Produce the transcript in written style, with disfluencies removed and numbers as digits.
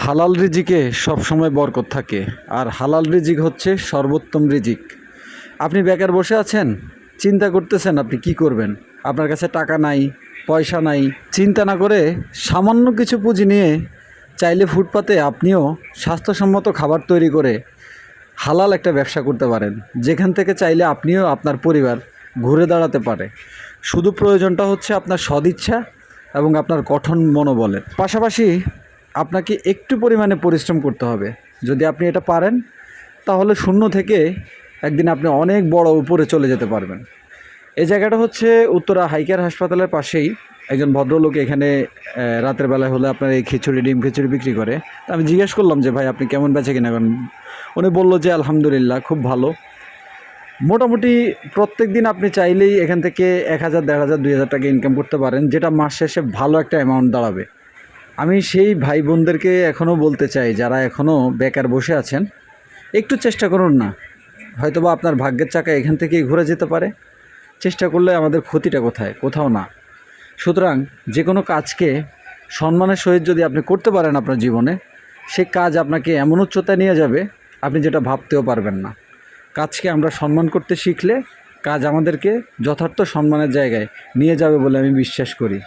হালাল রিজিকে সবসময় বরকত থাকে, আর হালাল রিজিক হচ্ছে সর্বোত্তম রিজিক। আপনি বেকার বসে আছেন, চিন্তা করতেছেন আপনি কি করবেন, আপনার কাছে টাকা নাই, পয়সা নাই। চিন্তা না করে সামান্য কিছু পুঁজি নিয়ে চাইলে ফুটপাতে আপনিও স্বাস্থ্যসম্মত খাবার তৈরি করে হালাল একটা ব্যবসা করতে পারেন, যেখান থেকে চাইলে আপনিও আপনার পরিবার ঘুরে দাঁড়াতে পারে। শুধু প্রয়োজনটা হচ্ছে আপনার সদিচ্ছা এবং আপনার কঠোর মনোবলের। পাশাপাশি আপনাকে একটু পরিমাণে পরিশ্রম করতে হবে। যদি আপনি এটা পারেন, তাহলে শূন্য থেকে একদিন আপনি অনেক বড় উপরে চলে যেতে পারবেন। এই জায়গাটা হচ্ছে উত্তরা হাইকেয়ার হাসপাতালের পাশেই। একজন ভদ্রলোক এখানে রাতের বেলায় হলে আপনার এই খিচুড়ি, ডিম খিচুড়ি বিক্রি করে। তা আমি জিজ্ঞেস করলাম যে ভাই আপনি কেমন বেচে কিনা করেন। উনি বললো যে আলহামদুলিল্লাহ খুব ভালো। মোটামুটি প্রত্যেক দিন আপনি চাইলেই এখান থেকে 1000, 1500, 2000 টাকা ইনকাম করতে পারেন, যেটা মাস শেষে ভালো একটা অ্যামাউন্ট দাঁড়াবে। আমি সেই ভাই বোনদেরকে এখনও বলতে চাই, যারা এখনও বেকার বসে আছেন, একটু চেষ্টা করুন না। হয়তোবা আপনার ভাগ্যের চাকা এখান থেকেই ঘুরে যেতে পারে। চেষ্টা করলে আমাদের ক্ষতিটা কোথায়? কোথাও না। সুতরাং যে কোনো কাজকে সম্মানের সহিত যদি আপনি করতে পারেন আপনার জীবনে, সে কাজ আপনাকে এমন উচ্চতায় নিয়ে যাবে আপনি যেটা ভাবতেও পারবেন না। কাজকে আমরা সম্মান করতে শিখলে কাজ আমাদেরকে যথার্থ সম্মানের জায়গায় নিয়ে যাবে বলে আমি বিশ্বাস করি।